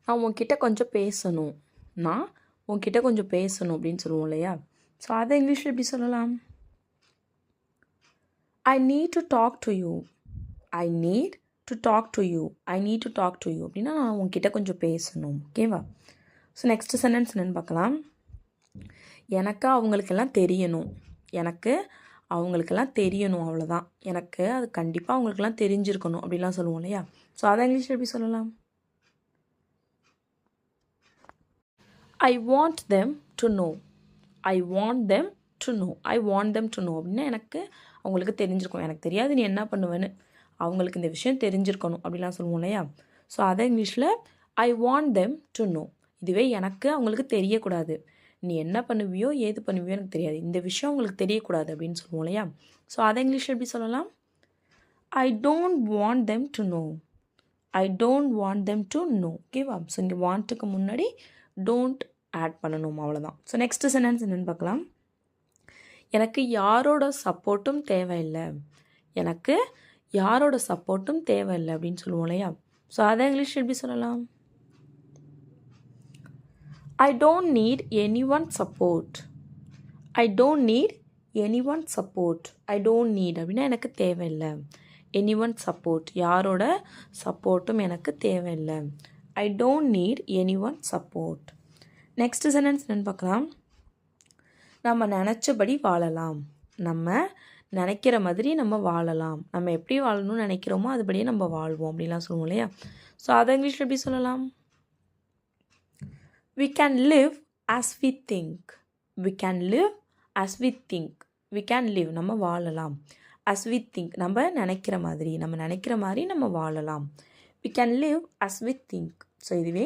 நான் உன்கிட்ட கொஞ்சம் பேசணும். நான் உன்கிட்ட கொஞ்சம் பேசணும் அப்படின்னு சொல்லுவோம் இல்லையா? ஸோ அதை இங்கிலீஷில் எப்படி சொல்லலாம்? I need to talk to you. I need to talk to you. I need to talk to you அப்படின்னா நான் உன்கிட்ட கொஞ்சம் பேசணும். ஓகேவா? ஸோ நெக்ஸ்ட் சென்டென்ஸ் என்னென்னு பார்க்கலாம். எனக்கு அவங்களுக்கெல்லாம் தெரியணும். எனக்கு அவங்களுக்கெல்லாம் தெரியணும், அவ்வளோதான். எனக்கு அது கண்டிப்பாக அவங்களுக்கெல்லாம் தெரிஞ்சிருக்கணும் அப்படிலாம் சொல்லுவோம் இல்லையா? ஸோ அதை இங்கிலீஷில் எப்படி சொல்லலாம்? I want them to know. I want them to know. I want them to know அப்படின்னா எனக்கு அவங்களுக்கு தெரிஞ்சிருக்கும். எனக்கு தெரியாது நீ என்ன பண்ணுவேன்னு, அவங்களுக்கு இந்த விஷயம் தெரிஞ்சிருக்கணும் அப்படிலாம் சொல்லுவோம் இல்லையா? ஸோ அதை இங்கிலீஷில் I want them to know. இதுவே எனக்கு அவங்களுக்கு தெரியக்கூடாது, நீ என்ன பண்ணுவியோ ஏது பண்ணுவியோ எனக்கு தெரியாது, இந்த விஷயம் உங்களுக்கு தெரியக்கூடாது அப்படின்னு சொல்லுவோம் இல்லையா? ஸோ அதை இங்கிலீஷில் எப்படி சொல்லலாம்? I don't want them to know. I don't want them to know. ஓகேவா? ஸோ இங்கே வாண்ட்டுக்கு முன்னாடி டோன்ட் ஆட் பண்ணணும், அவ்வளோதான். ஸோ நெக்ஸ்ட் சென்டென்ஸ் என்னென்னு பார்க்கலாம். எனக்கு யாரோட சப்போர்ட்டும் தேவையில்லை. எனக்கு யாரோட சப்போர்ட்டும் தேவையில்லை அப்படின்னு சொல்லுவோம் இல்லையா? ஸோ அதை இங்கிலீஷ் எப்படி சொல்லலாம்? I don't need anyone's support. I don't need anyone's support. I don't need அப்படின்னா எனக்கு தேவையில்லை. anyone's support, யாரோட சப்போர்ட்டும் எனக்கு தேவையில்லை. I don't need anyone's support. Next sentence என்னன்னு பார்க்கலாம். நம்ம நினச்சபடி வாழலாம். நம்ம நினைக்கிற மாதிரி நம்ம வாழலாம். நம்ம எப்படி வாழணும்னு நினைக்கிறோமோ அதுபடியே நம்ம வாழ்வோம் அப்படிலாம் சொல்லுவோம் இல்லையா? ஸோ அதை இங்கிலீஷில் எப்படி சொல்லலாம்? We can live as we think. We can live as we think. We can live, நம்ம வாழலாம். As we think, நம்ம நினைக்கிற மாதிரி, நம்ம வாழலாம். We can live as we think. So இதுவே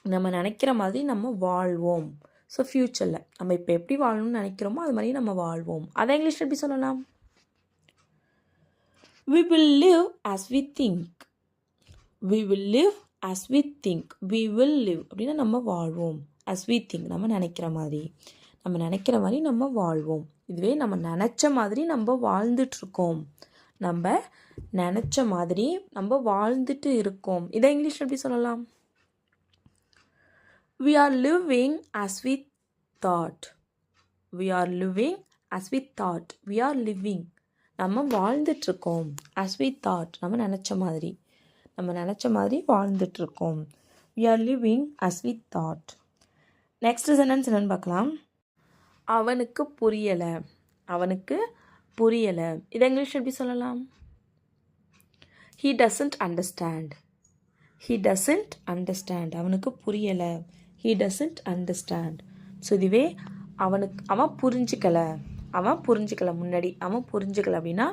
நம்ம நினைக்கிற மாதிரி நம்ம வாழ்வோம். ஸோ ஃப்யூச்சரில் நம்ம இப்போ எப்படி வாழணும்னு நினைக்கிறோமோ அது மாதிரி நம்ம வாழ்வோம். அதை இங்கிலீஷில் எப்படி சொல்லலாம்? We will live as we think. We will live as we think. We will live அப்படின்னா நம்ம வாழ்வோம். as we think, நம்ம நினைக்கிற மாதிரி நம்ம வாழ்வோம். இதுவே நம்ம நினச்ச மாதிரி நம்ம வாழ்ந்துட்டுருக்கோம். நம்ம நினச்ச மாதிரி நம்ம வாழ்ந்துட்டு இருக்கோம். இதை இங்கிலீஷ் எப்படி சொல்லலாம்? We are living as we thought. We are living as we thought. We are living, நம்ம வாழ்ந்துட்டுருக்கோம். as we thought, நம்ம நினச்ச மாதிரி வாழ்ந்துட்டுருக்கோம். We are living as we thought. Next sentence என்னென்னு பார்க்கலாம். அவனுக்கு புரியலை. இதை இங்கிலீஷ் எப்படி சொல்லலாம்? He doesn't understand. He doesn't understand. அவனுக்கு புரியலை. He doesn't understand. ஸோ இதுவே அவன் புரிஞ்சிக்கலை அப்படின்னா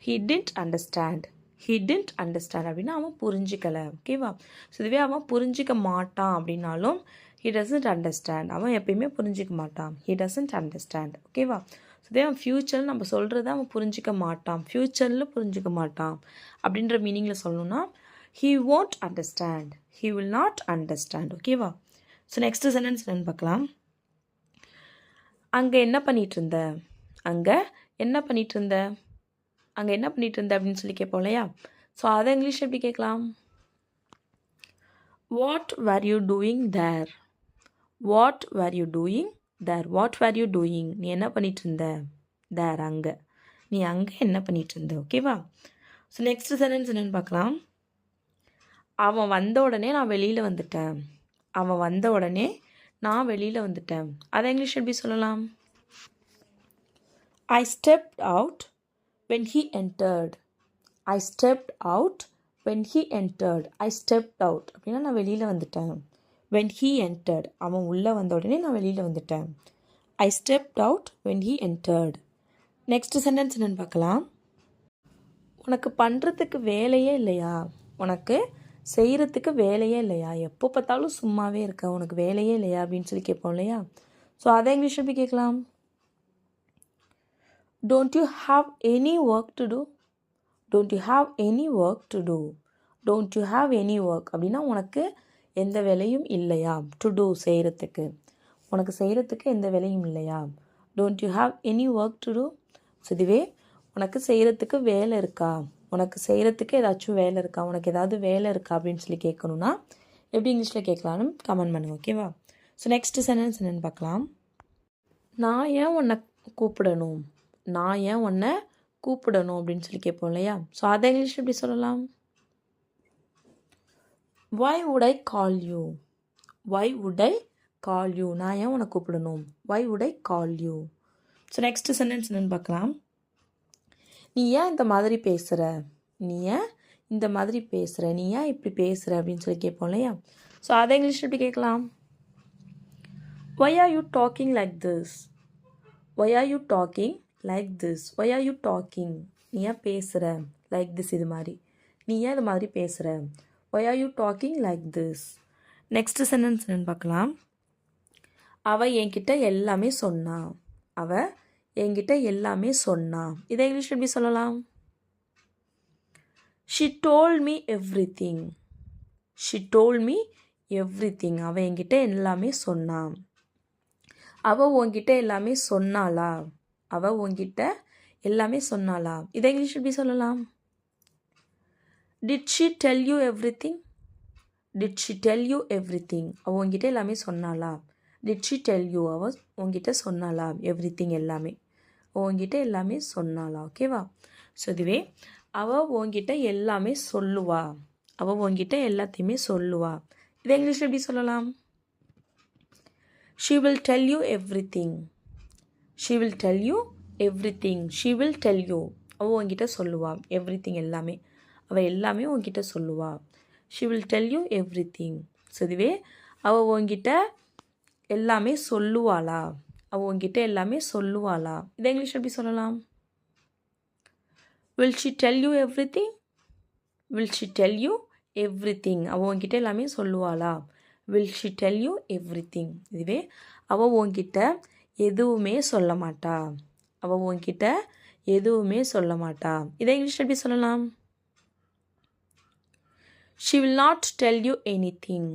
he didn't understand. He didn't understand அப்படின்னா அவன் புரிஞ்சிக்கலை. ஓகேவா? ஸோ இதுவே அவன் புரிஞ்சிக்க மாட்டான் அப்படின்னாலும் he doesn't understand. அவன் எப்பயுமே புரிஞ்சிக்க மாட்டான். he doesn't understand. ஓகேவா? ஸோ இதே அவன் ஃப்யூச்சரில் நம்ம சொல்கிறத அவன் புரிஞ்சிக்க மாட்டான், ஃப்யூச்சரில் புரிஞ்சிக்க மாட்டான் அப்படின்ற மீனிங்கில் சொல்லணும்னா he won't understand. He will not understand. ஓகேவா? ஸோ நெக்ஸ்ட் சென்டென்ஸ் என்னன்னு பார்க்கலாம். அங்கே என்ன பண்ணிகிட்டு இருந்த அப்படின்னு சொல்லி கேட்போம் இல்லையா? ஸோ அதை இங்கிலீஷ் எப்படி கேட்கலாம்? What were you doing there. What were you doing there. What were you doing, நீ என்ன பண்ணிகிட்டு இருந்த. தேர், அங்கே, நீ அங்கே என்ன பண்ணிகிட்டு இருந்த. ஓகேவா? ஸோ நெக்ஸ்ட் சென்டென்ஸ் என்னென்னு பார்க்கலாம். அவன் வந்த உடனே நான் வெளியில் வந்துட்டேன். அதை இங்கிலீஷ் எப்படி சொல்லலாம்? I stepped out when he entered. I stepped out when he entered. I stepped out அப்படின்னா நான் வெளியில் வந்துட்டேன். when he entered, அவன் உள்ளே வந்த உடனே நான் வெளியில் வந்துட்டேன். I stepped out when he entered. Next sentence என்னென்னு பார்க்கலாம். உனக்கு பண்ணுறதுக்கு வேலையே இல்லையா. உனக்கு செய்கிறதுக்கு வேலையே இல்லையா. எப்போ பார்த்தாலும் சும்மாவே இருக்க, உனக்கு வேலையே இல்லையா அப்படின்னு சொல்லி கேட்போம் இல்லையா? ஸோ அதை இங்கிலீஷ் எப்படி கேட்கலாம்? Don't you have any work to do? Don't you have any work to do? Don't you have any work அப்படின்னா உனக்கு எந்த வேலையும் இல்லையா. to do, செய்கிறதுக்கு, உனக்கு செய்கிறதுக்கு எந்த வேலையும் இல்லையா. Don't you have any work to do? So இதுவே உனக்கு செய்கிறதுக்கு வேலை இருக்கா, உனக்கு செய்கிறதுக்கு ஏதாச்சும் வேலை இருக்கா, உனக்கு ஏதாவது வேலை இருக்கா அப்படின்னு சொல்லி கேட்கணுன்னா எப்படி இங்கிலீஷில் கேட்கலான்னு கமெண்ட் பண்ணுங்க, ஓகேவா? ஸோ நெக்ஸ்ட்டு சென்டென்ஸ் என்னென்னு பார்க்கலாம். நான் ஏன் உன்னை கூப்பிடணும், நான் ஏன் உன்னை கூப்பிடணும் அப்படின்னு சொல்லி கேட்போம் இல்லையா? ஸோ அதை இங்கிலீஷில் எப்படி சொல்லலாம்? why would I call you, why would I call you, நான் ஏன் உன்னை கூப்பிடணும், why would I call you. So next sentence என்னென்னு பார்க்கலாம். நீ ஏன் இந்த மாதிரி பேசுகிற, நீ ஏன் இந்த மாதிரி பேசுகிற, நீ ஏன் இப்படி பேசுகிற அப்படின்னு சொல்லி கேட்போம் இல்லையா? ஸோ அதை இங்கிலீஷில் எப்படி கேட்கலாம்? why are you talking like this, why are you talking like this, why are you talking, நீ ஏன் பேசுகிற, like this இது மாதிரி, நீ ஏன் இது மாதிரி பேசுகிற, why are you talking like this. Next sentence என்னன்னு பார்க்கலாம். அவ என்கிட்ட எல்லாமே சொன்னா, அவ என்கிட்ட எல்லாமே சொன்னா, இதை இங்கிலீஷ் எப்படி சொல்லலாம்? she told me everything, she told me everything, அவ என்கிட்ட எல்லாமே சொன்னா. அவ உன்கிட்ட எல்லாமே சொன்னாளா, அவ உன்கிட்ட எல்லாமே சொன்னாளா, இதை இங்கிலீஷ் எப்படி சொல்லலாம்? did she tell you everything, did she tell you everything, அவ உன்கிட்ட எல்லாமே சொன்னாளா, did she tell you, அவ உன்கிட்ட சொன்னாளா, everything எல்லாமே, உன்கிட்ட எல்லாமே சொன்னாளா, ஓகேவா? ஸோ இதுவே அவ உன்கிட்ட எல்லாமே சொல்லுவா, அவ உன்கிட்ட எல்லாத்தையுமே சொல்லுவா, இதை இங்கிலீஷில் எப்படி சொல்லலாம்? she will tell you everything, she will tell you everything, she will tell you, அவ உன்கிட்ட சொல்லுவா, everything எல்லாமே, அவள் எல்லாமே உன்கிட்ட சொல்லுவா, she will tell you everything. So இதுவே அவள் உன்கிட்ட எல்லாமே சொல்லுவாளா, அவள் உன்கிட்ட எல்லாமே சொல்லுவாளா, இதை இங்கிலீஷ் எப்படி சொல்லலாம்? will she tell you everything, will she tell you everything, அவள் உன்கிட்ட எல்லாமே சொல்லுவாளா, will she tell you everything. இதுவே அவள் உன்கிட்ட எதுவுமே சொல்ல மாட்டா, அவள் உன்கிட்ட எதுவுமே சொல்ல மாட்டா, இதை இங்கிலீஷ் எப்படி சொல்லலாம்? she will not tell you anything,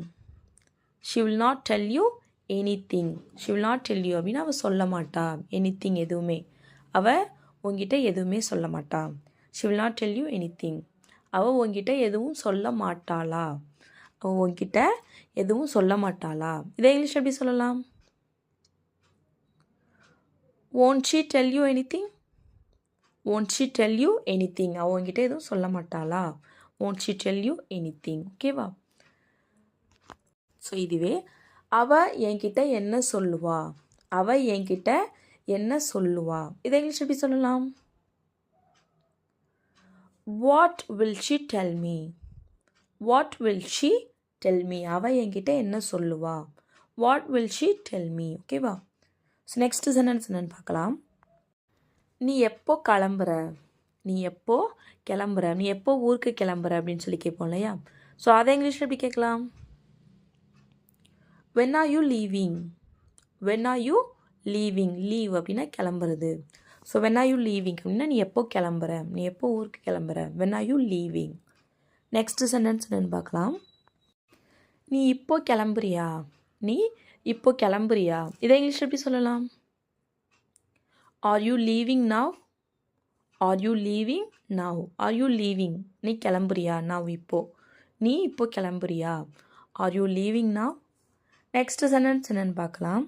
she will not tell you anything, she will not tell you அப்படின்னா அவள் சொல்ல மாட்டா, anything எதுவுமே, அவள் உங்ககிட்ட எதுவுமே சொல்ல மாட்டா, she will not tell you anything, அவள் உங்ககிட்ட எதுவும் சொல்ல மாட்டாளா, அவள் உங்ககிட்ட எதுவும் சொல்ல மாட்டாளா, இதை இங்கிலீஷ் எப்படி சொல்லலாம்? won't she tell you anything, won't she tell you anything, அவள் உங்ககிட்ட எதுவும் சொல்ல மாட்டாளா, won't she tell you anything, ஓகேவா? ஸோ இதுவே அவ என்கிட்ட என்ன சொல்லுவா, அவ என்கிட்ட என்ன சொல்லுவா, இதை இங்கிலீஷ் எப்படி சொல்லலாம்? what will she tell me, what will she tell me, அவ என்கிட்ட என்ன சொல்லுவா, what will she tell me, ஓகேவா? ஸோ நெக்ஸ்ட் சென்டென்ஸ் என்னன்னு பார்க்கலாம். நீ எப்போ கிளம்புற, நீ எப்போ கிளம்புற, நீ எப்போ ஊருக்கு கிளம்புற அப்படின்னு சொல்லி கேட்போம் இல்லையா? ஸோ அதை இங்கிலீஷில் எப்படி கேட்கலாம்? when are you leaving, when are you leaving, leave அப்படின்னா கிளம்புறது. So when are you leaving அப்படின்னா நீ எப்போ கிளம்புற, நீ எப்போ ஊருக்கு கிளம்புற, when are you leaving. Next sentence என்னன்னு பார்க்கலாம். நீ இப்போ கிளம்புறியா, நீ இப்போ கிளம்புறியா, இதை இங்கிலீஷ் எப்படி சொல்லலாம்? are you leaving now, are you leaving now, are you leaving, நீ கிளம்புறியா, now இப்போ, நீ இப்போ கிளம்புறியா, are you leaving now. Next sentence என்னன்னு பார்க்கலாம்.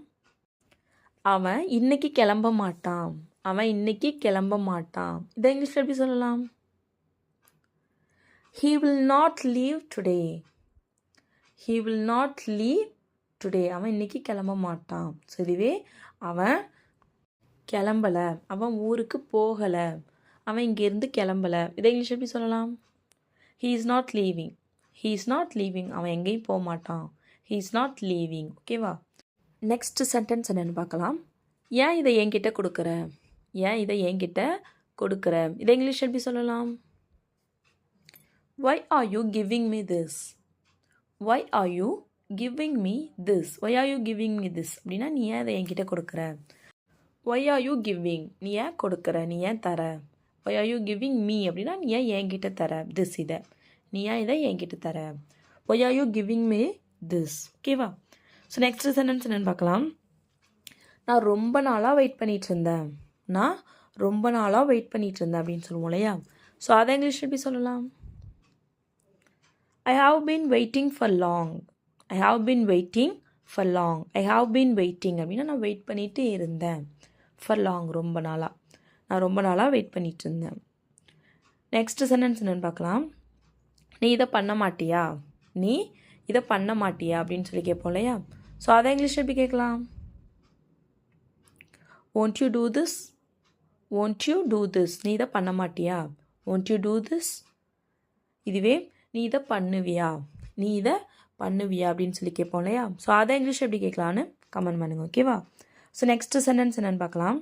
அவன் இன்னைக்கு கிளம்ப மாட்டான், அவன் இன்னைக்கு கிளம்ப மாட்டான், இதை இங்கிலீஷில் எப்படி சொல்லலாம்? he will not leave today, he will not leave today, அவன் இன்னைக்கு கிளம்ப மாட்டான். ஸோ இதுவே அவன் கிளம்பலை, அவன் ஊருக்கு போகலை, அவன் இங்கேருந்து கிளம்பலை, இதை இங்கிலீஷ் எப்படி சொல்லலாம்? he is not leaving, he is not leaving, அவன் எங்கேயும் போக மாட்டான், he is not leaving, ஓகேவா? நெக்ஸ்ட் சென்டென்ஸ் என்னென்னு பார்க்கலாம். ஏன் இதை என்கிட்ட கொடுக்குற, ஏன் இதை என்கிட்ட கொடுக்குற, இதை இங்கிலீஷ் எப்படி சொல்லலாம்? why are you giving me this, why are you giving me this, why are you giving me this அப்படின்னா நீ ஏன் இதை என்கிட்ட கொடுக்குற, why are you giving நீ ஏன் கொடுக்குற, நீ ஏன் தர, why are you giving me அப்படின்னா நீ ஏன் என்கிட்ட தர, this இதை நீ ஏன் இதை என்கிட்ட தர, why are you giving me this, ஓகேவா? ஸோ நெக்ஸ்ட் சென்டென்ஸ் என்னென்னு பார்க்கலாம். நான் ரொம்ப நாளாக வெயிட் பண்ணிகிட்டு இருந்தேன், நான் ரொம்ப நாளாக வெயிட் பண்ணிகிட்டு இருந்தேன் அப்படின்னு சொல்லுவோம் இல்லையா? ஸோ அதை இங்கிலீஷ் எப்படி சொல்லலாம்? I have been waiting for long, I have been waiting for long. I have been waiting அப்படின்னா நான் வெயிட் பண்ணிகிட்டு இருந்தேன். ஃபார் லாங் ரொம்ப நாளாக, நான் ரொம்ப நாளாக வெயிட் பண்ணிகிட்டு இருந்தேன். நெக்ஸ்ட் சென்டென்ஸ் என்னென்னு பார்க்கலாம். நீ இதை பண்ண மாட்டியா, நீ இதை பண்ண மாட்டியா அப்படின்னு சொல்லி கேட்போம் இல்லையா. ஸோ அதை இங்கிலீஷில் எப்படி கேட்கலாம்? won't you do this, won't you do this. நீ இதை பண்ண மாட்டியா, won't you do this. இதுவே நீ இதை பண்ணுவியா, நீ இதை பண்ணுவியா அப்படின்னு சொல்லி கேட்போம் இல்லையா. ஸோ அதை இங்கிலீஷ் எப்படி கேட்கலான்னு கமெண்ட் பண்ணுங்க, ஓகேவா. ஸோ நெக்ஸ்ட் சென்டென்ஸ் என்னென்னு பார்க்கலாம்.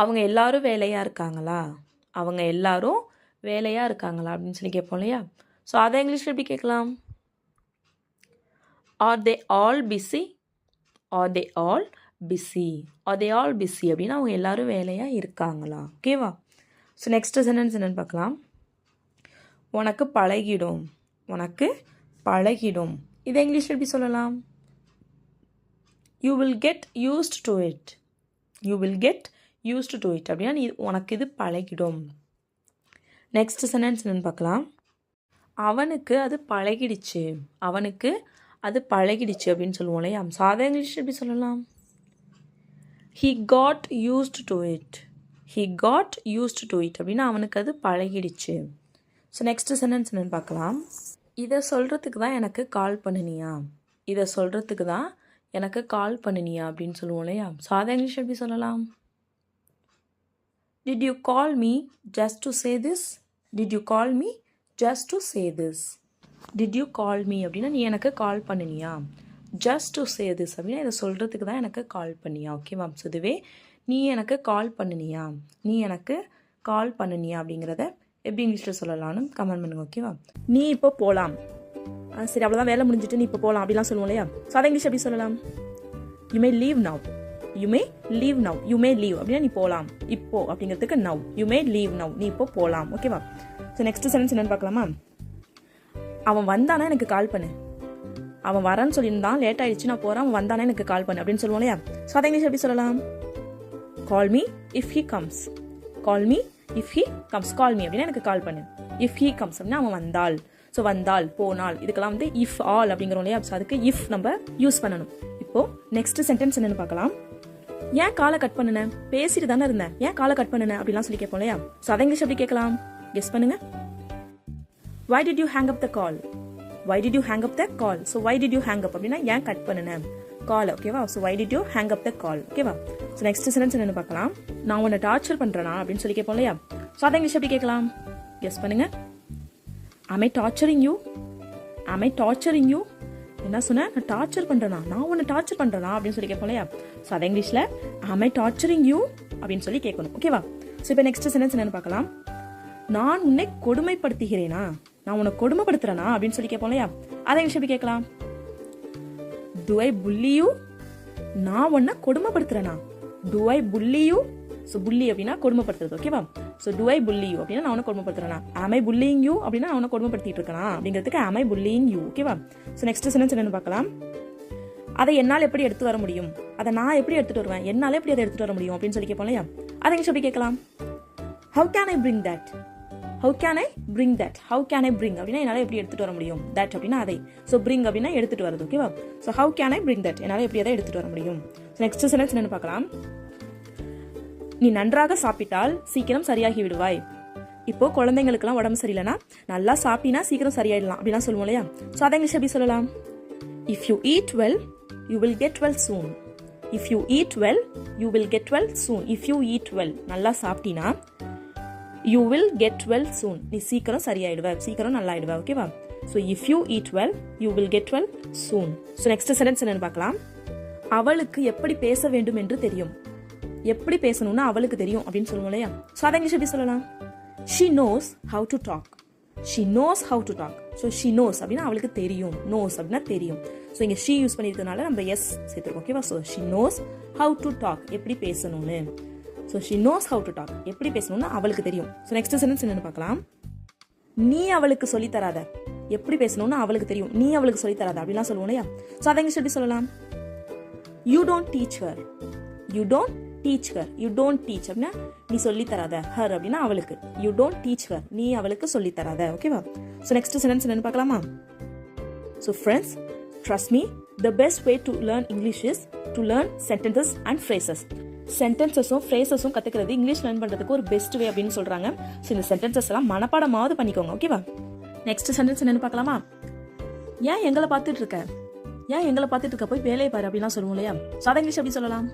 அவங்க எல்லாரும் வேலையாக இருக்காங்களா, அவங்க எல்லாரும் வேலையாக இருக்காங்களா அப்படின்னு சொல்லி கேட்போம் இல்லையா. ஸோ அதை இங்கிலீஷில் எப்படி கேட்கலாம்? Are they all busy, are they all busy, are they all busy அப்படின்னா அவங்க எல்லாரும் வேலையாக இருக்காங்களா, ஓகேவா. ஸோ நெக்ஸ்ட் சென்டென்ஸ் என்னென்னு பார்க்கலாம். உனக்கு பழகிடும், உனக்கு பழகிடும். இதை இங்கிலீஷில் எப்படி சொல்லலாம்? You will get used to it, you will get used to it அப்படின்னா நீ உனக்கு இது பழகிடும். நெக்ஸ்ட் சென்டென்ஸ் என்னென்னு பார்க்கலாம். அவனுக்கு அது பழகிடுச்சு, அவனுக்கு அது பழகிடுச்சு அப்படின்னு சொல்லுவோம் இல்லையா. ஸோ அதை இங்கிலீஷ் எப்படி சொல்லலாம்? he got used to it, he got used to it அப்படின்னா அவனுக்கு அது பழகிடுச்சு. ஸோ நெக்ஸ்ட் சென்டென்ஸ் என்னென்னு பார்க்கலாம். இதை சொல்கிறதுக்கு தான் எனக்கு கால் பண்ணினியா, இதை சொல்கிறதுக்கு தான் எனக்கு கால் பண்ணினியா அப்படின்னு சொல்லுவோம் இல்லையா. ஸோ அதை இங்கிலீஷ் எப்படி சொல்லலாம்? did you call me just to say this, did you call me just to say this. did you call me அப்படின்னா நீ எனக்கு கால் பண்ணினியா, just to say this அப்படின்னா இதை சொல்கிறதுக்கு தான் எனக்கு கால் பண்ணியா, ஓகேவா. ஸோ இதுவே நீ எனக்கு கால் பண்ணினியா, நீ எனக்கு கால் பண்ணினியா அப்படிங்கிறத எப்படி இங்கிலீஷில் சொல்லலாம்னு கமெண்ட் பண்ணுங்க, ஓகேவா. நீ இப்போ போகலாம், சரி அவ்வளோதான் வேலை முடிஞ்சிட்டு நீ இப்போ போகலாம் அப்படிலாம் சொல்லுவோம் இல்லையா. ஸோ அதை இங்கிலீஷ் எப்படி சொல்லலாம்? You may leave now, you may leave now, you may leave அப்படின்னா நீ போகலாம் இப்போ அப்படிங்கிறதுக்கு now, you may leave now, நீ இப்போ போகலாம், ஓகேவா. ஸோ நெக்ஸ்ட் சென்டென்ஸ் என்னென்னு பார்க்கலாமா. அவன் வந்தானா எனக்கு கால் பண்ணு, அவன் வரேன்னு சொல்லியிருந்தான் லேட் ஆகிடுச்சு நான் போகிறேன், அவன் வந்தானே எனக்கு கால் பண்ணு அப்படின்னு சொல்லுவோம் இல்லையா. ஸோ அதை இங்கிலீஷ் எப்படி சொல்லலாம்? Call me if he comes, call me if he comes, call me அப்படின்னா எனக்கு கால் பண்ணு, இஃப் ஹி கம்ஸ் அப்படின்னா அவன் வந்தால். ஸோ வந்தால் போனால் இதுக்கெல்லாம் வந்து இஃப் ஆல் அப்படிங்கிறோம் இல்லையா. ஸோ அதுக்கு இஃப் நம்ம யூஸ் பண்ணணும். இப்போது நெக்ஸ்ட் சென்டென்ஸ் என்னென்னு பார்க்கலாம். ஏன் காலை கட் பண்ணுனேன், பேசிட்டு தானே இருந்தேன், ஏன் காலை கட் பண்ணுனேன் அப்படிலாம் சொல்லி கேட்போம் இல்லையா. ஸோ அதை இங்கிலீஷ் எப்படி கேட்கலாம்? கெஸ் பண்ணுங்க. why did you hang up the call, why did you hang up the call. So why did you hang up அப்படின்னா ஏன் கட் பண்ணுனேன் கால், ஓகேவா. So why did you hang up the call, ஓகேவா. So next sentence என்னென்னு பார்க்கலாம். நான் உன்னை torture பண்ணுறேனா அப்படின்னு சொல்லி கேட்போம் இல்லையா. ஸோ அதை இங்கிலீஷ் எப்படி கேட்கலாம்? கெஸ் பண்ணுங்க. am I torturing you, am I torturing you. என்ன சொன்னேன்? நான் டார்ச்சர் பண்ணுறேனா, நான் உன்னை டார்ச்சர் பண்ணுறேனா அப்படின்னு சொல்லி கேட்போம் இல்லையா. ஸோ அதை இங்கிலீஷில் am I torturing you அப்படின்னு சொல்லி கேட்கணும், ஓகேவா. ஸோ இப்போ நெக்ஸ்ட் சென்டென்ஸ் என்னென்னு பார்க்கலாம். நான் உன்னை கொடுமைப்படுத்துகிறேனா, நான் உன்னை கொடுமைப்படுத்துறேனா அப்படின்னு சொல்லி கேட்போம் இல்லையா. அதை இங்கிலீஷ் எப்படி கேட்கலாம்? do I bully you, நான் உன்னை கொடுமைப்படுத்துறேனா, do I bully you. So புள்ளி அப்படின்னா கொடுமைப்படுத்துறது, ஓகேவா. So do I bully you அப்படின்னா நான் உன்னை கொடுமைப்படுத்துறேனா, am I bullying you அப்படின்னா நான் உன்னை கொடுமைப்படுத்திட்டு இருக்கேனா அப்படிங்கிறதுக்கு am I bullying you, ஓகேவா. ஸோ நெக்ஸ்ட் சென்டென்ஸ் என்னன்னு பார்க்கலாம். அதை என்னால் எப்படி எடுத்து வர முடியும், அதை நான் எப்படி எடுத்துட்டு வருவேன், என்னால் எப்படி அதை எடுத்துட்டு வர முடியும் அப்படின்னு சொல்லி கேட்போம் இல்லையா. அதை இங்கிலீஷ் எப்படி கேட்கலாம்? how can I bring that, how can I bring that, how can I bring அப்படின்னா என்னால் எப்படி எடுத்துட்டு வர முடியும், that அப்படின்னா அதை. ஸோ bring அப்படின்னா எடுத்துட்டு வரது, ஓகேவா. So how can I bring that என்னால் எப்படி அதை எடுத்துட்டு வர முடியும். ஸோ நெக்ஸ்ட் சென்டென்ஸ் என்னன்னு பார்க்கலாம். நீ நன்றாக சாப்பிட்டால் சீக்கிரம் சரியாகி விடுவாய். இப்போ குழந்தைங்களுக்குலாம் உடம்பு சரியில்லைன்னா நல்லா சாப்பிட்டீங்கன்னா சீக்கிரம் சரியாயிடலாம் அப்படிலாம் சொல்லுவோம் இல்லையா. ஸோ அதை இங்கிலீஷ் எப்படி சொல்லலாம்? If you eat well you will get well soon, if you eat well you will get well soon. If you eat well நல்லா சாப்பிட்டீங்கன்னா யூ வில் கெட் வெல் சூன், நீ சீக்கிரம் சரியாயிடுவ, சீக்கிரம் நல்லா ஆயிடுவ, ஓகேவா. So if you eat well you will get well soon. So next sentence என்னன்னு பார்க்கலாம். அவளுக்கு எப்படி பேச வேண்டும் என்று தெரியும், எப்படி பேசணும்னு அவளுக்கு தெரியும் அப்படின்னு சொல்லுவோம் இல்லையா. ஸோ அதை இங்கிலீஷ் எப்படி சொல்லலாம்? she knows how to talk, she knows how to talk. So she knows அப்படின்னா அவளுக்கு தெரியும், knows அப்படின்னா தெரியும். ஸோ இங்கே she யூஸ் பண்ணியிருக்கனால நம்ம எஸ் சேர்த்துருக்கோம், ஓகேவா. So she knows how to talk எப்படி பேசணும்னு. So she knows how to talk எப்படி பேசணும்னு அவளுக்கு தெரியும். ஸோ நெக்ஸ்ட் சென்டென்ஸ் என்னன்னு பார்க்கலாம். நீ அவளுக்கு சொல்லித்தராத, எப்படி பேசணும்னு அவளுக்கு தெரியும், நீ அவளுக்கு சொல்லித்தராத அப்படிலாம் சொல்லுவோம் இல்லையா. ஸோ அதை இங்கிலீஷ் எப்படி சொல்லலாம்? you don't teach her, you don't teach her, you don't teach அப்படின்னா நீ சொல்லி தராத, her அப்படின்னா அவளுக்கு, you don't teach her நீ அவளுக்கு சொல்லி தராத, ஓகேவா. ஸோ நெக்ஸ்ட் சென்டென்ஸ் என்னன்னு பார்க்கலாமா. So friends Trust me, the best way to learn English is to learn sentences and phrases. சென்டென்சஸும் ஃப்ரேசஸும் கற்றுக்கிறது இங்கிலீஷ் லேர்ன் பண்ணுறதுக்கு ஒரு பெஸ்ட் வே அப்படின்னு சொல்கிறாங்க. ஸோ இந்த சென்டென்சஸ் எல்லாம் மனப்பாடமாவது பண்ணிக்கோங்க. ஓகேவா? நெக்ஸ்ட் சென்டென்ஸ் என்னன்னு பார்க்கலாமா? ஏன் எங்களை பார்த்துட்டு இருக்க, ஏன் எங்களை பார்த்துட்டு இருக்க, போய் வேலையை பாரு அப்படிலாம் சொல்லுவோம் இல்லையா? சாதா இங்கிலீஷ் எப்படி சொல்லலாம்?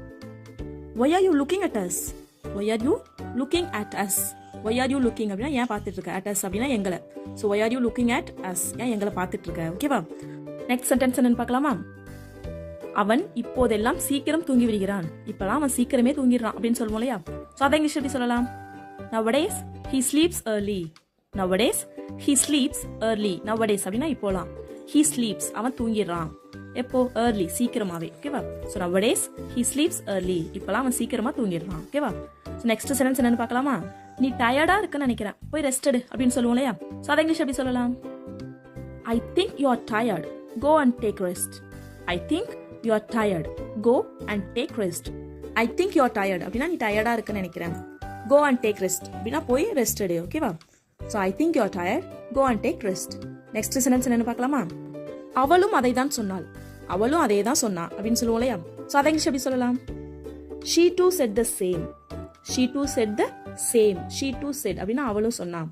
Why are you looking at us? Why are you looking at us? Why are you looking அப்படின்னா ஏன் பார்த்துட்டு இருக்க, at us அப்படின்னா எங்களை. So why are you looking at us? ஏன் எங்களை பார்த்துட்டு இருக்க. ஓகேவா? நெக்ஸ்ட் சென்டென்ஸ் என்னன்னு பார்க்கலாமா? அவன் இப்போதெல்லாம் சீக்கிரம் தூங்கி விடுகிறான். இப்பெல்லாம் அவன் சீக்கிரமே தூங்கிடுறான் அப்படின்னு சொல்லுவோம் இல்லையா? ஸோ அதை இங்கிலீஷ் எப்படி சொல்லலாம்? Nowadays he sleeps early. Nowadays he sleeps early. Nowadays அப்படின்னா இப்போலாம். He sleeps அவன் தூங்கிடுறான். எப்போ? early சீக்கிரமாவே. ஓகேவா? So nowadays he sleeps early. இப்பெல்லாம் அவன் சீக்கிரமா தூங்கிடுறான். ஓகேவா? ஸோ நெக்ஸ்ட் சென்டென்ஸ் என்னன்னு பார்க்கலாமா? நீ டயர்டா இருக்குன்னு நினைக்கிறேன், போய் ரெஸ்ட் எடு அப்படின்னு சொல்லுவோம் இல்லையா? ஸோ அதை இங்கிலீஷ் எப்படி சொல்லலாம்? I think you are tired. Go and take rest. I think you are tired. Go and take rest. I think you are tired அப்படின்னா நீ டயர்டா இருக்குன்னு நினைக்கிறேன். Go and take rest அப்படின்னா போய் ரெஸ்ட் எடு. ஓகேவா? So I think you are tired. Go and take rest. Next sentence என்னன்னு பார்க்கலாமா? அவளும் அதை தான் சொன்னாள். அவளும் அதே தான் சொன்னா அப்படின்னு சொல்லுவோம் இல்லையா? ஸோ அதை இங்கிலீஷ் எப்படி சொல்லலாம்? She too said the same. She too said the same. She too said அப்படின்னா அவளும் சொன்னா.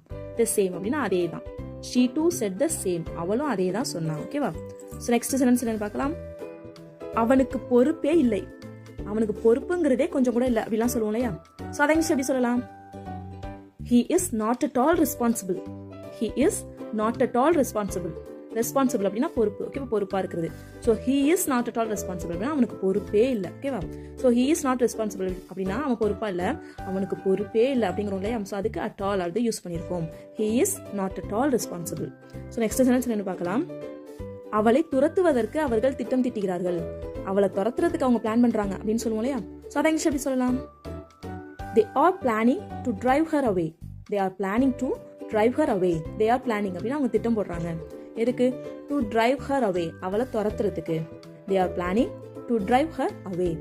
The same அப்படின்னா அதே தான். She too said the same. அவளும் அதே தான் சொன்னா. ஓகேவா? ஸோ நெக்ஸ்ட் சென்டென்ஸ் என்னன்னு பார்க்கலாம்? அவனுக்கு பொறுப்பே இல்லை. அவனுக்கு பொறுப்புங்கிறதே கொஞ்சம் கூட இல்லை அப்படிலாம் சொல்லுவோம் இல்லையா? ஸோ அதை எப்படி சொல்லலாம்? He is not at all responsible. He is not at all responsible. Responsible அப்படின்னா பொறுப்பு. ஓகேவா? பொறுப்பா இருக்கிறது. So he is not at all responsible அப்படின்னா அவனுக்கு பொறுப்பே இல்லை. ஓகேவா? So he is not responsible அப்படின்னா அவன் பொறுப்பா இல்லை, அவனுக்கு பொறுப்பே இல்லை அப்படிங்கிறோம் இல்லையா? ஸோ அதுக்கு at all அது யூஸ் பண்ணியிருக்கோம். He is not at all responsible. So next sentence என்னன்னு பார்க்கலாம்? அவளை துரத்துவதற்கு அவர்கள் திட்டம் திட்டுகிறார்கள். அவளை துரத்துறதுக்கு அவங்க பிளான் பண்றாங்க அப்படின்னு சொல்லுவோம் இல்லையா? ஸோ அதை இங்கிலீஷ் எப்படி சொல்லலாம்? They are planning to drive her away. They are planning to drive her away. They are planning அப்படின்னா அவங்க திட்டம் போடுறாங்க. எதுக்கு? To drive her away. அவளை துரத்துறதுக்கு. They are planning to drive her away.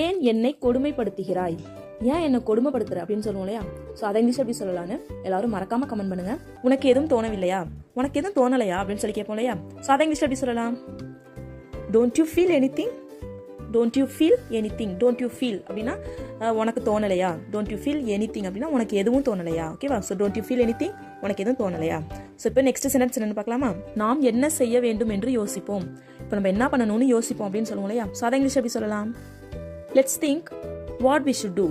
ஏன் என்னை கொடுமைப்படுத்துகிறாய், ஏன் என்னை கொடுமைப்படுத்துற அப்படின்னு சொல்லுவோம் இல்லையா? ஸோ அதை இங்கிலீஷ் எப்படி சொல்லலான்னு எல்லாரும் மறக்காம கமெண்ட் பண்ணுங்க. உனக்கு எதுவும் தோணவில்லையா, உனக்கு எதுவும் தோணலையா அப்படின்னு சொல்லி கேட்போம் இல்லையா? ஸோ அதை இங்கிலீஷ் எப்படி சொல்லலாம்? Don't you feel anything? Don't you feel anything? Don't you feel அப்படின்னா உனக்கு தோணலையா? Don't you feel anything அப்படின்னா உனக்கு எதுவும் தோணலையா? ஓகேவா? So don't you feel anything, உனக்கு எதுவும் தோணலையா? ஸோ இப்போ நெக்ஸ்ட் சென்டென்ஸ் என்னன்னு பார்க்கலாமா? நாம் என்ன செய்ய வேண்டும் என்று யோசிப்போம். இப்போ நம்ம என்ன பண்ணணும்னு யோசிப்போம் அப்படின்னு சொல்லுவோம் இல்லையா? ஸோ அதை இங்கிலீஷ் எப்படி சொல்லலாம்? Let's think what we should do.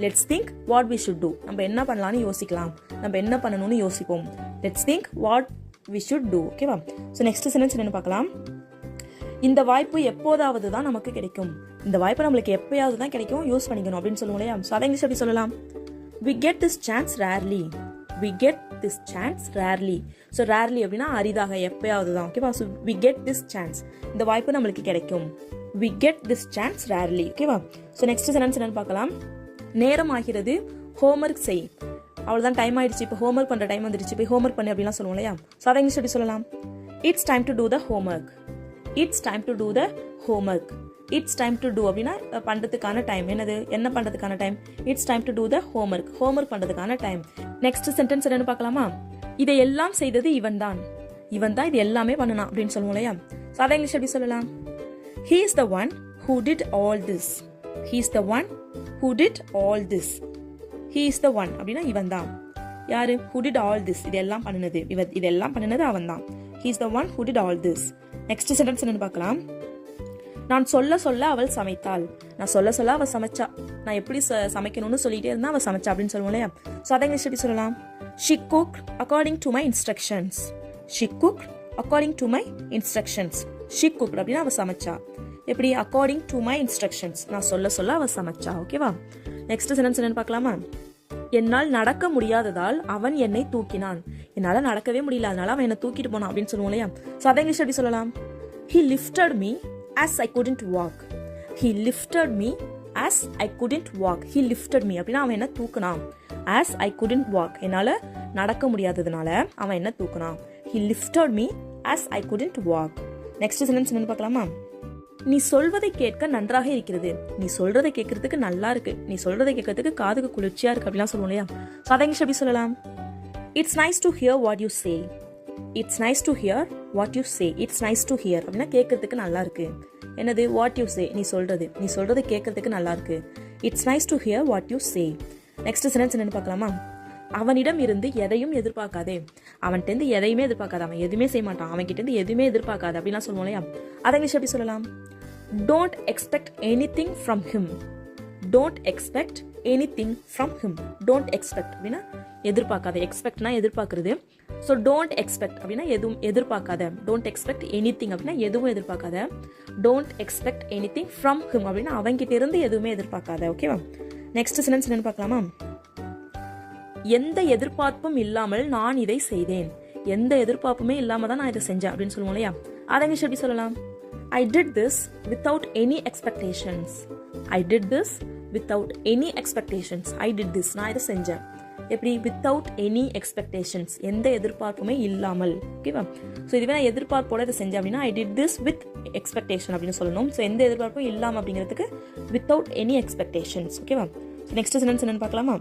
Let's think what we should do. நம்ம என்ன பண்ணலாம்னு யோசிக்கலாம், நம்ம என்ன பண்ணணும்னு யோசிப்போம். Let's think what we should do. ஓகேவா? ஸோ நெக்ஸ்ட் சென்டென்ஸ் என்னன்னு பார்க்கலாம்? இந்த வாய்ப்பு எப்போதாவது தான் நமக்கு கிடைக்கும். இந்த வாய்ப்பு நம்மளுக்கு எப்பயாவது தான் கிடைக்கும், யூஸ் பண்ணிக்கணும் அப்படின்னு சொல்லுவோம் இல்லையா? ஸோ அதை இங்கிலீஷ் எப்படி சொல்லலாம்? We get this chance rarely. We get this chance rarely. So rarely அப்படின்னா அரிதாக, எப்பயாவது தான். ஓகேவா? So we get this chance, இந்த வாய்ப்பு நம்மளுக்கு கிடைக்கும். We get this chance rarely. ஓகேவா? ஸோ நெக்ஸ்ட் சென்டென்ஸ் என்னன்னு பார்க்கலாம்? நேரம் ஆகிறது, ஹோம்ஒர்க் செய். அவ்வளோதான், டைம் ஆயிடுச்சு, இப்போ ஹோம்ஒர்க் பண்ணுற டைம் வந்துடுச்சு, போய் ஹோம்ஒர்க் பண்ணு அப்படிலாம் சொல்லுவோம் இல்லையா? ஸோ அதை இங்கிலீஷ் எப்படி சொல்லலாம்? It's time to do the homework. It's time to do the homework. It's time to do அப்படின்னா பண்ணுறதுக்கான டைம். என்னது? என்ன பண்ணுறதுக்கான time? It's time to do the homework. Homework பண்ணுறதுக்கான டைம். நெக்ஸ்ட் சென்டென்ஸ் என்னன்னு பார்க்கலாமா? இதை எல்லாம் செய்தது இவன் தான். இவன் தான் இது எல்லாமே பண்ணனா அப்படின்னு சொல்லுவோம் இல்லையா? ஸோ அதை இங்கிலீஷ் எப்படி சொல்லலாம்? He is the one who did all this. He is the one who did all this. He is the one அப்படின்னா இவன் தான். யாரு? Who did all this. இதெல்லாம் பண்ணினது இதெல்லாம் பண்ணினது அவன் தான். He is the one who did all this. Next sentence என்னன்னு பார்க்கலாம்? நான் சொல்ல சொல்ல அவள் சமைத்தாள். நான் சொல்ல சொல்ல அவள் சமைச்சா. நான் எப்படி சமைக்கணும்னு சொல்லிட்டே இருந்தா அவள் சமைச்சா அப்படின்னு சொல்லுவோம் இல்லையா? ஸோ அதை இங்கிலீஷ் எப்படி சொல்லலாம்? She cooked according to my instructions. She cooked according to my instructions. She cooked அப்படின்னா அவள் சமைச்சா. எப்படி? according to my instructions. நான் சொல்ல சொல்ல அவள் சமைச்சா. ஓகேவா? நெக்ஸ்ட் சென்டென்ஸ் என்னன்னு பார்க்கலாமா? என்னால் நடக்க முடியாததால் அவன் என்னை தூக்கினான். என்னால நடக்கவே முடியல, அதனால அவன் என்னை தூக்கிட்டு போனான் அப்படின்னு சொல்லுவோம் இல்லையா? ஸோ அதை இங்கிலீஷ் எப்படி சொல்லலாம்? He lifted me as I couldn't walk. He lifted me as I couldn't walk. He lifted me அப்படின்னா அவன் என்ன தூக்குனான். as I couldn't walk, என்னால நடக்க முடியாததுனால அவன் என்ன தூக்குனான். He lifted me as I couldn't walk. Next sentence என்னன்னு பார்க்கலாமா? நீ சொல்வதை கேட்க நன்றாக இருக்கிறது. நீ சொல்றதை கேட்கறதுக்கு நல்லா இருக்கு. நீ சொல்றதை கேட்கறதுக்கு காதுக்கு குளிர்ச்சியா இருக்கு அப்படிலாம் சொல்லுவோம் இல்லையா? ஸோ அதை இங்கிலீஷ் எப்படி சொல்லலாம்? It's nice to hear what you say. It's nice to hear what you say. It's nice to hear அப்படின்னா கேட்கறதுக்கு நல்லா இருக்கு. என்னது? வாட் யூ சே, நீ சொல்றது கேட்கறதுக்கு நல்லா இருக்கு. It's nice to hear what you say. Next sentence என்னன்னு பார்க்கலாமா? அவனிடம் இருந்து எதையும் எதிர்பார்க்காதே. அவன்கிட்ட இருந்து எதையுமே எதிர்பார்க்காத, அவன் எதுவுமே செய்ய மாட்டான், அவன் கிட்ட இருந்து எதுவுமே எதிர்பார்க்காது அப்படின்லாம் சொல்லுவோம் இல்லையா? அதை இங்கிலீஷ் எப்படி சொல்லலாம்? Don't expect anything from him. Don't expect anything from him. Don't expect அப்படின்னா எதிர்பார்க்காத. எக்ஸ்பெக்ட்னா எதிர்பார்க்கறது. ஸோ டோன்ட் எக்ஸ்பெக்ட் அப்படின்னா எதுவும் எதிர்பார்க்காத. டோன்ட் எக்ஸ்பெக்ட் எனிதிங் அப்படின்னா எதுவும் எதிர்பார்க்காத. Don't expect anything from him அப்படின்னா அவன்கிட்ட இருந்து எதுவுமே எதிர்பார்க்காத. ஓகேவா? நெக்ஸ்ட் சென்டென்ஸ் என்னன்னு பார்க்கலாமா? எந்த எதிர்பார்ப்பும் இல்லாமல் நான் இதை செய்தேன். எந்த எதிர்பார்ப்புமே இல்லாம தான் நான் இதை செஞ்சேன் அப்படின்னு சொல்லுவோம் இல்லையா? அதை இங்கிலீஷ் எப்படி சொல்லலாம்? I did this without any expectations. I did this without any expectations. I did this, நான் இதை செஞ்சேன். எப்படி? without any expectations, எந்த எதிர்பார்ப்புமே இல்லாமல். ஓகேவா? ஸோ இதுவே நான் எதிர்பார்ப்போட இதை செஞ்சேன் அப்படின்னா I did this with expectation அப்படின்னு சொல்லணும். ஸோ எந்த எதிர்பார்ப்பும் இல்லாமல் அப்படிங்கிறதுக்கு without any expectations. ஓகேவா? நெக்ஸ்ட் சென்டென்ஸ் என்னன்னு பார்க்கலாமா?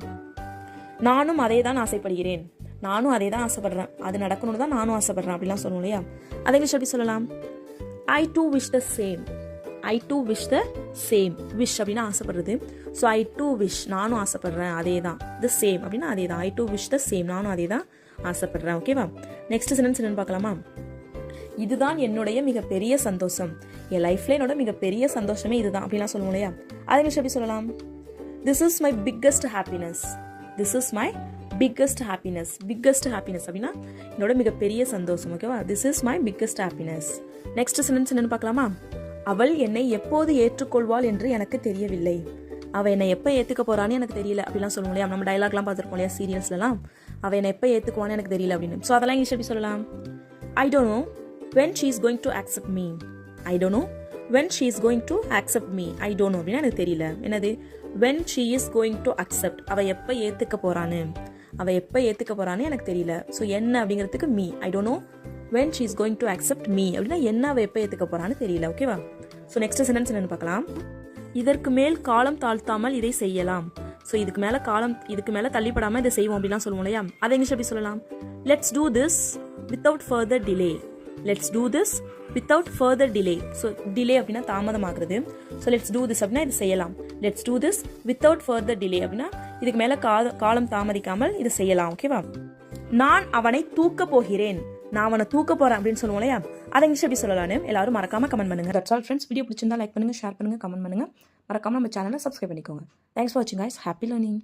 நானும் அதே தான் ஆசைப்படுகிறேன். நானும் அதே தான் ஆசைப்படுறேன், அது நடக்கணும்னு தான் நானும் ஆசைப்படுறேன் அப்படிலாம் சொல்லுவோம் இல்லையா? அதை இங்கிலீஷ் எப்படி சொல்லலாம்? I too wish the same. I too wish the same. wish அப்படின்னா ஆசைப்படுறது. ஸோ I too wish, நானும் ஆசைப்படுறேன் அதே தான். the same அப்படின்னா அதே தான். I too wish the same, நானும் அதே தான் ஆசைப்படுறேன். ஓகேவா? நெக்ஸ்ட் சென்டென்ஸ் என்னன்னு பார்க்கலாமா? இதுதான் என்னுடைய மிகப்பெரிய சந்தோஷம். என் லைஃப்ல என்னோட மிகப்பெரிய சந்தோஷமே இதுதான் அப்படிலாம் சொல்லுவோம் இல்லையா? அதை இங்கிலீஷ் எப்படி சொல்லலாம்? This is my biggest happiness. This is my biggest happiness. biggest happiness அப்படின்னா என்னோட மிகப்பெரிய சந்தோஷம். ஓகேவா? This is my biggest happiness. Next sentence என்னன்னு பார்க்கலாமா? அவள் என்னை எப்போது ஏற்றுக்கொள்வாள் என்று எனக்கு தெரியவில்லை. அவள் என்னை எப்போ ஏற்றுக்க போறான்னு எனக்கு தெரியல அப்படிலாம் சொல்லுவோம் இல்லையா? நம்ம டைலாக்லாம் பார்த்துருப்போம் இல்லையா சீரியல்ஸ்லாம்? அவள் என்னை எப்போ ஏற்றுக்குவான்னு எனக்கு தெரியல அப்படின்னு. ஸோ அதெல்லாம் இங்கிலீஷ் எப்படி சொல்லலாம்? I don't know when she is going to accept me. I don't know when she is going to accept me. I don't know அப்படின்னா எனக்கு தெரியல. என்னது? when she is going to accept, அவ எப்போ ஏற்றுக்க போறான்னு எனக்கு தெரியல. ஸோ என்ன அப்படிங்கிறதுக்கு me. I don't know when she is going to accept me அப்படின்னா என்ன அவ எப்போ ஏற்றுக்க போறான்னு தெரியல. ஓகேவா? ஸோ நெக்ஸ்ட் சென்டென்ஸ் என்னன்னு பார்க்கலாம். இதற்கு மேல் காலம் தாழ்த்தாமல் இதை செய்யலாம். ஸோ இதுக்கு மேலே தள்ளிப்படாமல் இதை செய்வோம் அப்படிலாம் சொல்லுவோம் இல்லையா? அதை இங்கிலீஷ் எப்படி சொல்லலாம்? Let's do this without further delay. Let's do this without further delay. So delay அப்படின்னா தாமதமாகிறது. ஸோ let's do this அப்படின்னா இது செய்யலாம். Let's do this without further delay அப்படின்னா இதுக்கு மேலே காலம் தாமதிக்காமல் இது செய்யலாம். ஓகேவா? நான் அவனை தூக்க போகிறேன். நான் அவனை தூக்க போறேன் அப்படின்னு சொல்லுவோம் இல்லையா? அதை இங்கிலீஷ் எப்படி சொல்லலாம்னு எல்லாரும் மறக்காம கமெண்ட் பண்ணுங்க. That's all friends. வீடியோ பிடிச்சிருந்தா லைக் பண்ணுங்க, ஷேர் பண்ணுங்க, கமெண்ட் பண்ணுங்க. மறக்காம நம்ம சேனலை சப்ஸ்கிரைப் பண்ணிக்கோங்க. தேங்க்ஸ் ஃபார் வாட்சிங் கைஸ். Happy learning.